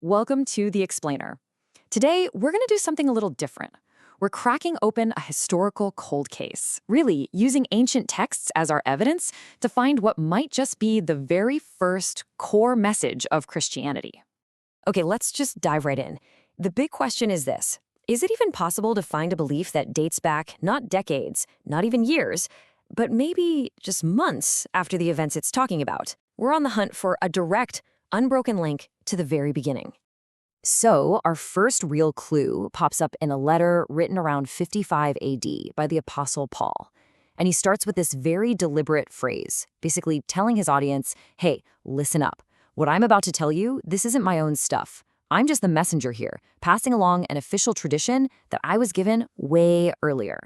Welcome to The Explainer. Today, we're going to do something a little different. We're cracking open a historical cold case, really using ancient texts as our evidence to find what might just be the very first core message of Christianity. Okay, let's just dive right in. The big question is this. Is it even possible to find a belief that dates back not decades, not even years, but maybe just months after the events it's talking about? We're on the hunt for a direct, unbroken link to the very beginning. So, our first real clue pops up in a letter written around 55 AD by the Apostle Paul. And he starts with this very deliberate phrase, basically telling his audience, hey, listen up. What I'm about to tell you, this isn't my own stuff. I'm just the messenger here, passing along an official tradition that I was given way earlier.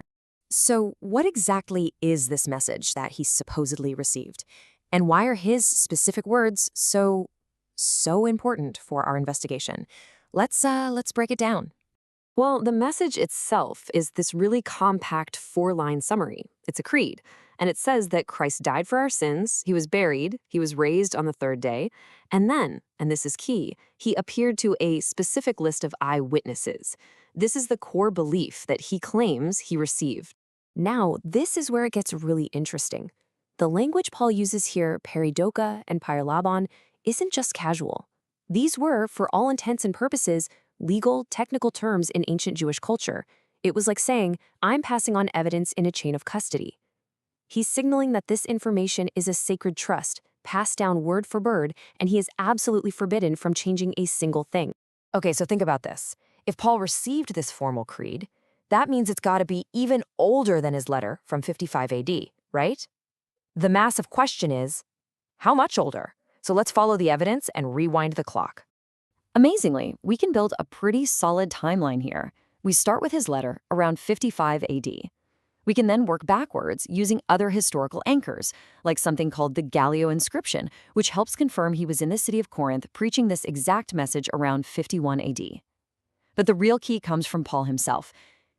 So, what exactly is this message that he supposedly received? And why are his specific words so important for our investigation? Let's break it down. Well, the message itself is this really compact 4-line summary. It's a creed, and it says that Christ died for our sins, he was buried, he was raised on the third day, and then, and this is key, he appeared to a specific list of eyewitnesses. This is the core belief that he claims he received. Now, this is where it gets really interesting. The language Paul uses here, peridoka and paralabon, isn't just casual. These were, for all intents and purposes, legal, technical terms in ancient Jewish culture. It was like saying, I'm passing on evidence in a chain of custody. He's signaling that this information is a sacred trust, passed down word for word, and he is absolutely forbidden from changing a single thing. Okay, so think about this. If Paul received this formal creed, that means it's got to be even older than his letter from 55 AD, right? The massive question is, how much older? So let's follow the evidence and rewind the clock. Amazingly, we can build a pretty solid timeline here. We start with his letter around 55 AD. We can then work backwards using other historical anchors, like something called the Gallio inscription, which helps confirm he was in the city of Corinth preaching this exact message around 51 AD. But the real key comes from Paul himself.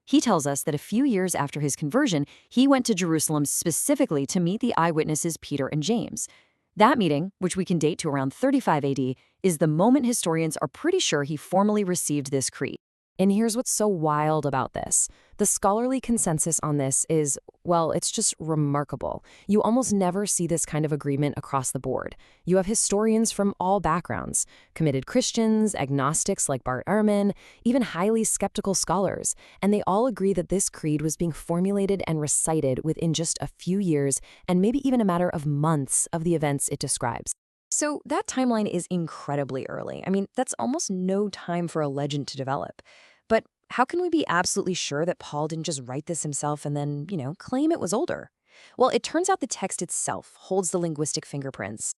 He tells us that a few years after his conversion, he went to Jerusalem specifically to meet the eyewitnesses Peter and James. That meeting, which we can date to around 35 AD, is the moment historians are pretty sure he formally received this creed. And here's what's so wild about this. The scholarly consensus on this is, well, it's just remarkable. You almost never see this kind of agreement across the board. You have historians from all backgrounds, committed Christians, agnostics like Bart Ehrman, even highly skeptical scholars, and they all agree that this creed was being formulated and recited within just a few years and maybe even a matter of months of the events it describes. So that timeline is incredibly early. I mean, that's almost no time for a legend to develop. But how can we be absolutely sure that Paul didn't just write this himself and then, claim it was older? Well, it turns out the text itself holds the linguistic fingerprints.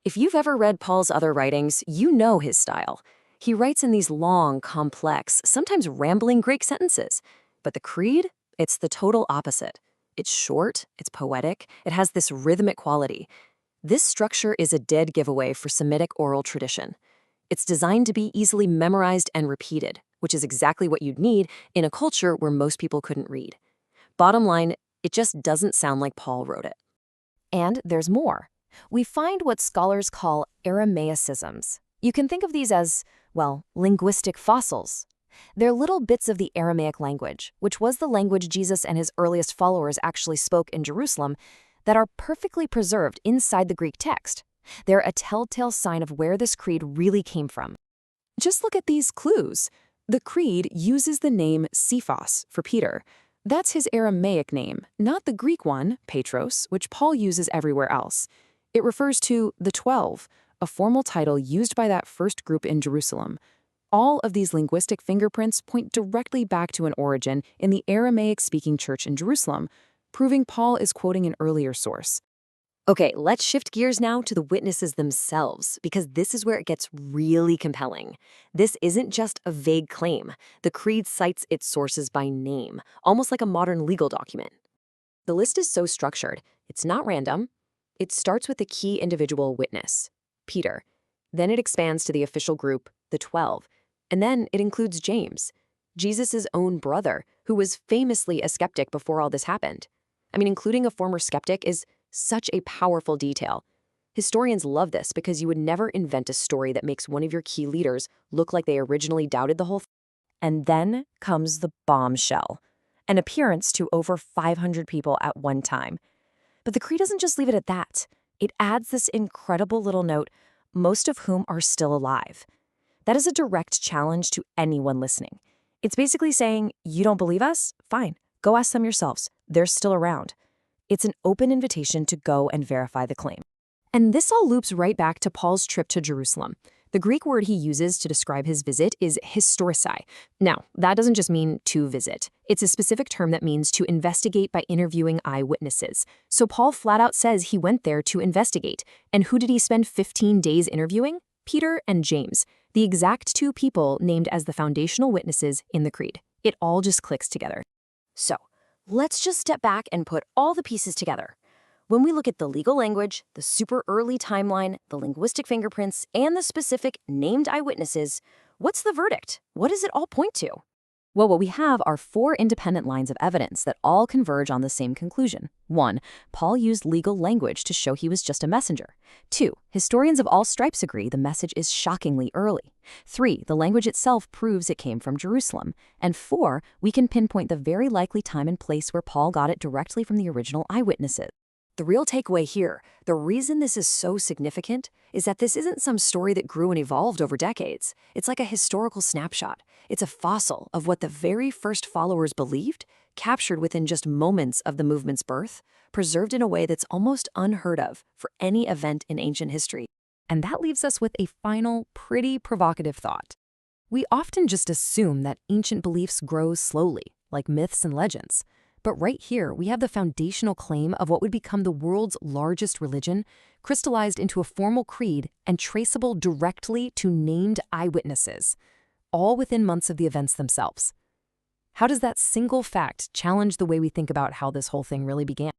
If you've ever read Paul's other writings, you know his style. He writes in these long, complex, sometimes rambling Greek sentences. But the creed? It's the total opposite. It's short, it's poetic, it has this rhythmic quality. This structure is a dead giveaway for Semitic oral tradition. It's designed to be easily memorized and repeated, which is exactly what you'd need in a culture where most people couldn't read. Bottom line, it just doesn't sound like Paul wrote it. And there's more. We find what scholars call Aramaicisms. You can think of these as, well, linguistic fossils. They're little bits of the Aramaic language, which was the language Jesus and his earliest followers actually spoke in Jerusalem, that are perfectly preserved inside the Greek text. They're a telltale sign of where this creed really came from. Just look at these clues. The creed uses the name Cephas for Peter. That's his Aramaic name, not the Greek one, Petros, which Paul uses everywhere else. It refers to the 12, a formal title used by that first group in Jerusalem. All of these linguistic fingerprints point directly back to an origin in the Aramaic-speaking church in Jerusalem, proving Paul is quoting an earlier source. Okay, let's shift gears now to the witnesses themselves, because this is where it gets really compelling. This isn't just a vague claim. The creed cites its sources by name, almost like a modern legal document. The list is so structured, it's not random. It starts with the key individual witness, Peter. Then it expands to the official group, the 12. And then it includes James, Jesus' own brother, who was famously a skeptic before all this happened. I mean, including a former skeptic is such a powerful detail. Historians love this because you would never invent a story that makes one of your key leaders look like they originally doubted the whole thing. And then comes the bombshell, an appearance to over 500 people at one time. But the Cree doesn't just leave it at that. It adds this incredible little note, most of whom are still alive. That is a direct challenge to anyone listening. It's basically saying, you don't believe us? Fine, go ask them yourselves. They're still around. It's an open invitation to go and verify the claim. And this all loops right back to Paul's trip to Jerusalem. The Greek word he uses to describe his visit is historisai. Now, that doesn't just mean to visit. It's a specific term that means to investigate by interviewing eyewitnesses. So Paul flat out says he went there to investigate. And who did he spend 15 days interviewing? Peter and James, the exact two people named as the foundational witnesses in the Creed. It all just clicks together. So, let's just step back and put all the pieces together. When we look at the legal language, the super early timeline, the linguistic fingerprints, and the specific named eyewitnesses, what's the verdict? What does it all point to? Well, what we have are 4 independent lines of evidence that all converge on the same conclusion. 1, Paul used legal language to show he was just a messenger. 2, historians of all stripes agree the message is shockingly early. 3, the language itself proves it came from Jerusalem. And 4, we can pinpoint the very likely time and place where Paul got it directly from the original eyewitnesses. The real takeaway here, the reason this is so significant, is that this isn't some story that grew and evolved over decades. It's like a historical snapshot. It's a fossil of what the very first followers believed, captured within just moments of the movement's birth, preserved in a way that's almost unheard of for any event in ancient history. And that leaves us with a final, pretty provocative thought. We often just assume that ancient beliefs grow slowly, like myths and legends. But right here, we have the foundational claim of what would become the world's largest religion, crystallized into a formal creed and traceable directly to named eyewitnesses, all within months of the events themselves. How does that single fact challenge the way we think about how this whole thing really began?